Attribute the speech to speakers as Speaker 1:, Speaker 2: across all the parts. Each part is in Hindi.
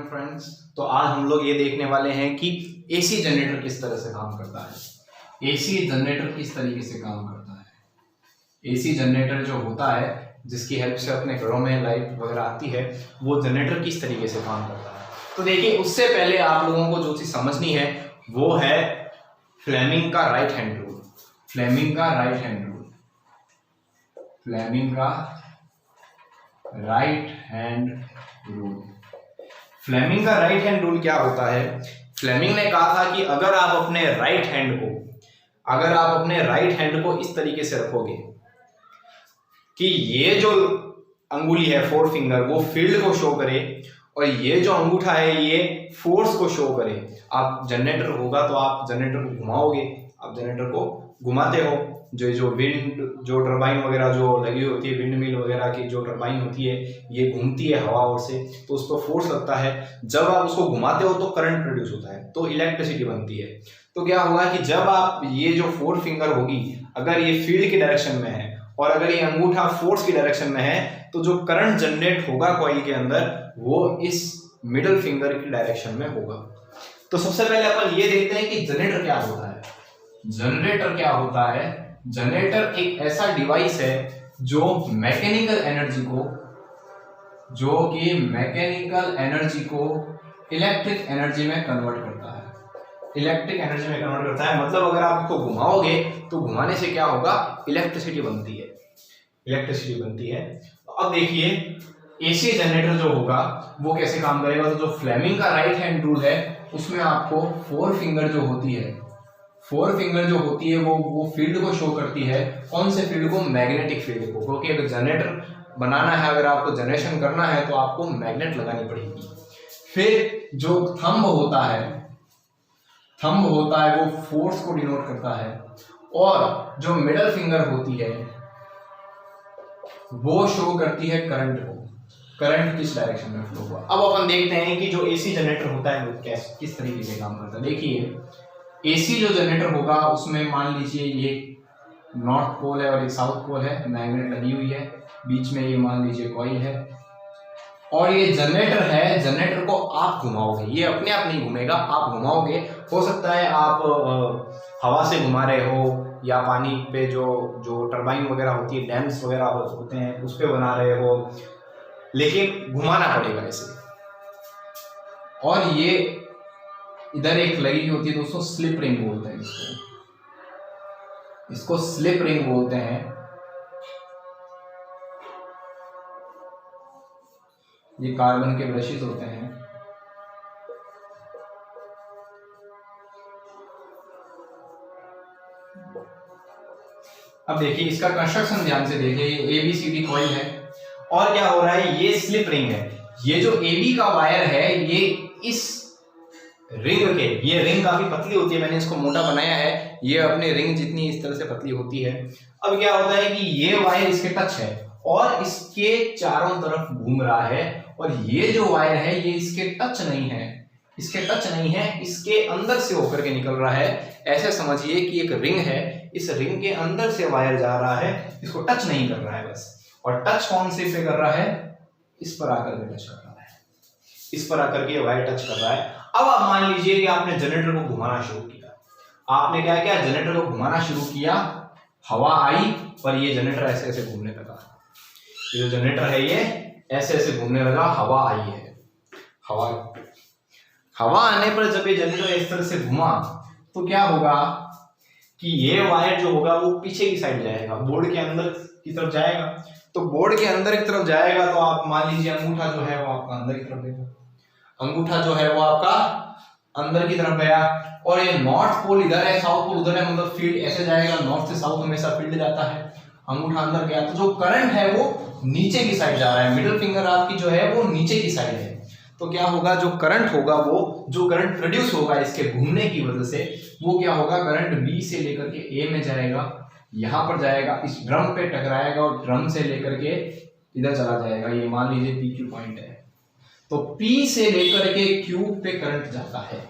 Speaker 1: फ्रेंड्स। तो आज हम लोग ये देखने वाले हैं कि एसी जनरेटर किस तरह से काम करता है। एसी जनरेटर किस तरीके से काम करता है। एसी जनरेटर जो होता है जिसकी हेल्प से अपने घरों में लाइट वगैरह आती है, वो जनरेटर किस तरीके से काम करता है। तो देखिए, उससे पहले आप लोगों को जो चीज समझनी है वो है फ्लेमिंग का राइट हैंड रूल। फ्लेमिंग का राइट हैंड रूल। फ्लेमिंग का राइट हैंड रूल। फ्लेमिंग का राइट हैंड रूल क्या होता है। फ्लेमिंग ने कहा था कि अगर आप अपने राइट हैंड को इस तरीके से रखोगे कि ये जो अंगुली है फोर फिंगर वो फील्ड को शो करे और ये जो अंगूठा है ये फोर्स को शो करे। आप जनरेटर होगा तो आप जनरेटर को घुमाओगे, आप जनरेटर को घुमाते हो, जो विंड जो टरबाइन वगैरह जो लगी होती है, विंड मिल वगैरह की जो टरबाइन होती है ये घूमती है हवा और से, तो उस पर फोर्स लगता है। जब आप उसको घुमाते हो तो करंट प्रोड्यूस होता है, तो इलेक्ट्रिसिटी बनती है। तो क्या होगा कि जब आप ये जो फोर फिंगर होगी अगर ये फील्ड की डायरेक्शन में है और अगर ये अंगूठा फोर्स की डायरेक्शन में है तो जो करंट जनरेट होगा कॉइल के अंदर वो इस मिडिल फिंगर की डायरेक्शन में होगा। तो सबसे पहले अपन ये देखते हैं कि जनरेटर क्या होता है। जनरेटर क्या होता है। जनरेटर एक ऐसा डिवाइस है जो मैकेनिकल एनर्जी को इलेक्ट्रिक एनर्जी में कन्वर्ट करता है। इलेक्ट्रिक एनर्जी में कन्वर्ट करता है मतलब अगर आप इसको घुमाओगे तो घुमाने से क्या होगा, इलेक्ट्रिसिटी बनती है। अब देखिए एसी जनरेटर जो होगा वो कैसे काम करेगा। तो जो फ्लेमिंग का राइट हैंड रूल है उसमें आपको फोर फिंगर जो होती है वो फील्ड को शो करती है। कौन से फील्ड को, मैग्नेटिक फील्ड को, क्योंकि अगर जनरेटर बनाना है, अगर आपको जनरेशन करना है तो आपको मैग्नेट लगानी पड़ेगी। फिर जो थंब होता है वो फोर्स को डिनोट करता है और जो मिडल फिंगर होती है वो शो करती है करंट को, करंट किस डायरेक्शन में फ्लो हुआ। अब अपन देखते हैं कि जो एसी जनरेटर होता है वो किस तरीके से काम करता है। देखिए एसी जो जनरेटर होगा उसमें मान लीजिए ये नॉर्थ पोल है और एक साउथ पोल है, मैग्नेट लगी हुई है, बीच में ये मान लीजिए कॉइल है और ये जनरेटर है। जनरेटर को आप घुमाओगे, ये अपने आप नहीं घूमेगा, आप घुमाओगे। हो सकता है आप हवा से घुमा रहे हो या पानी पे जो टरबाइन वगैरह होती है, डैम्स वगैरह होते हैं उस पे बना रहे हो, लेकिन घुमाना पड़ेगा इसे। और ये इधर एक लगी होती है दोस्तों, स्लिप रिंग बोलते हैं इसको स्लिप रिंग बोलते हैं। ये कार्बन के ब्रशेस होते हैं। अब देखिए इसका कंस्ट्रक्शन ध्यान से देखिए, ये ABCD कॉइल है और क्या हो रहा है, ये स्लिप रिंग है। ये जो AB का वायर है ये इस रिंग के, ये रिंग काफी पतली होती है, मैंने इसको मोटा बनाया है, ये अपने रिंग जितनी इस तरह से पतली होती है। अब क्या होता है कि ये वायर इसके टच है और इसके चारों तरफ घूम रहा है और ये जो वायर है ये इसके टच नहीं है, इसके अंदर से होकर के निकल रहा है। ऐसे समझिए कि एक रिंग है, इस रिंग के अंदर से वायर जा रहा है, इसको टच नहीं कर रहा है बस। और टच कौन से पे कर रहा है, इस पर आकर के टच कर रहा है, इस पर आकर के वायर टच कर रहा है। अब आप मान लीजिए कि आपने जनरेटर को घुमाना शुरू किया। आपने क्या किया, जनरेटर को घुमाना शुरू किया, हवा आई और ये जनरेटर ऐसे ऐसे घूमने लगा। ये जो जनरेटर है ये ऐसे ऐसे घूमने लगा, हवा आई है। हवा आने पर जब ये जनरेटर इस तरह से घुमा तो क्या होगा कि ये वायर जो होगा वो पीछे की साइड जाएगा, बोर्ड के अंदर की तरफ जाएगा। तो बोर्ड के अंदर की तरफ जाएगा तो आप मान लीजिए अंगूठा जो है वो आपका अंदर की तरफ गया, अंगूठा जो है वो आपका अंदर की तरफ गया और ये नॉर्थ पोल इधर है, साउथ पोल उधर है, मतलब फील्ड ऐसे जाएगा, नॉर्थ से साउथ हमेशा फील्ड जाता है। अंगूठा अंदर गया तो जो करंट है वो नीचे की साइड जा रहा है, मिडिल फिंगर आपकी जो है वो नीचे की साइड है। तो क्या होगा, जो करंट होगा वो जो करंट प्रोड्यूस होगा इसके घूमने की वजह से वो क्या होगा, करंट B से लेकर के A में जाएगा, यहाँ पर जाएगा, इस ड्रम पे टकराएगा और ड्रम से लेकर के इधर चला जाएगा। ये मान लीजिए PQ पॉइंट है, तो P से लेकर के Q पे करंट जाता है,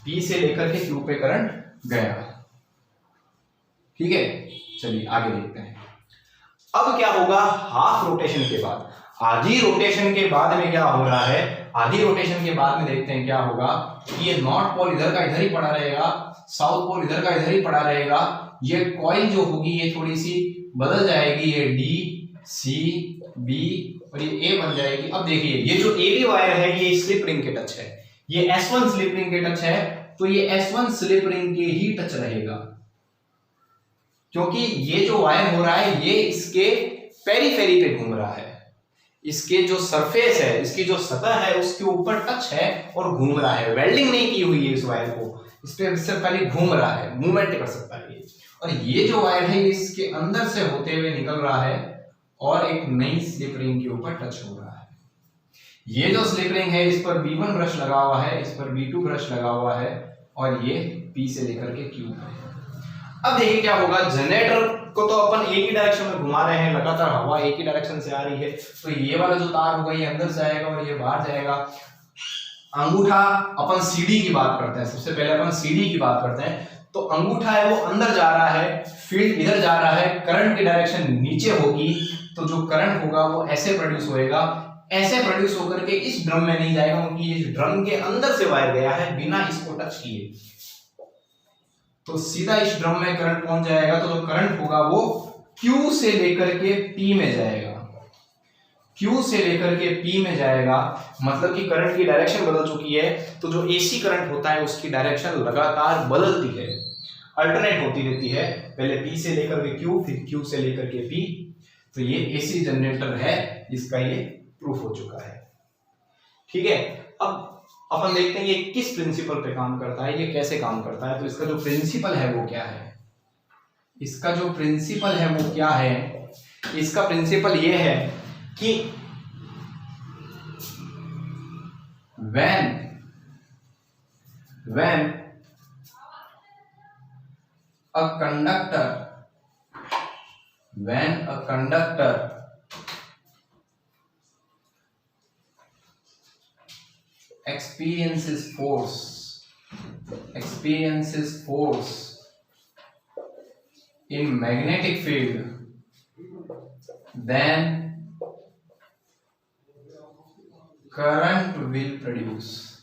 Speaker 1: P से लेकर के Q पे करंट गया। ठीक है, चलिए आगे देखते हैं। अब क्या होगा, हाफ रोटेशन के बाद आधी रोटेशन के बाद में क्या हो रहा है, आधी रोटेशन के बाद में देखते हैं क्या होगा कि ये नॉर्थ पोल इधर का इधर ही पड़ा रहेगा, साउथ पोल इधर का इधर ही पड़ा रहेगा। ये कॉइल जो होगी ये थोड़ी सी बदल जाएगी, ये डी सी बी और ये ए बन जाएगी। अब देखिए ये जो ए बी वायर है ये स्लिप रिंग के टच है, ये S1 स्लिप रिंग के टच है, तो ये S1 स्लिप रिंग के ही टच रहेगा, क्योंकि ये जो वायर हो रहा है ये इसके पेरीफेरी पे घूम रहा है, इसके जो सरफेस है, इसकी जो सतह है उसके ऊपर टच है और घूम रहा है। वेल्डिंग नहीं की हुई है इस वायर को, इस पे सिर्फ खाली घूम रहा है, मूवमेंट कर सकता है ये। और ये जो वायर है ये इसके अंदर से होते हुए निकल रहा है और एक नई स्लिप रिंग के ऊपर टच हो रहा है। ये जो स्लिप रिंग है इस पर B1 ब्रश लगा हुआ है, इस पर B2 ब्रश लगा हुआ है और ये P से लेकर के Q है। अब देखिए क्या होगा, जनरेटर को तो अपन एक ही डायरेक्शन में घुमा रहे हैं, लगातार हवा एक ही डायरेक्शन से आ रही है, तो ये वाला जो तार होगा ये अंदर से आएगा और ये बाहर जाएगा। अंगूठा, अपन सीडी की बात करते हैं, सबसे पहले अपन सीडी की बात करते हैं, तो अंगूठा है वो अंदर जा रहा है, फील्ड इधर जा रहा है, करंट की डायरेक्शन नीचे होगी, तो जो करंट होगा वो ऐसे प्रोड्यूस होएगा, ऐसे प्रोड्यूस होकर के इस ड्रम में नहीं जाएगा, क्योंकि ये ड्रम के अंदर से वायर गया है बिना इसको टच किए, तो सीधा इस ड्रम में करंट पहुंच जाएगा। तो जो करंट होगा वो Q से लेकर के P में जाएगा, Q से लेकर के P में जाएगा, मतलब कि करंट की डायरेक्शन बदल चुकी है। तो जो AC करंट होता है उसकी डायरेक्शन लगातार बदलती है, अल्टरनेट होती रहती है, पहले P से लेकर के Q, फिर Q से लेकर के P। तो ये AC जनरेटर है, इसका ये प्रूफ हो चुका है। ठीक है, अब अपन देखते हैं ये किस प्रिंसिपल पे काम करता है, ये कैसे काम करता है। तो इसका जो प्रिंसिपल है वो क्या है, इसका जो प्रिंसिपल है वो क्या है, इसका प्रिंसिपल ये है कि when a conductor experiences force in magnetic field, then current will produce,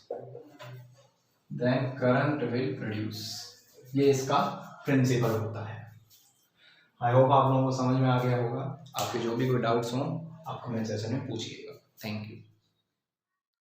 Speaker 1: ये इसका प्रिंसिपल होता है। आई होप आप लोगों को समझ में आ गया होगा। आपके जो भी कोई डाउट्स हो आप कमेंट सेक्शन में पूछिएगा। Thank you.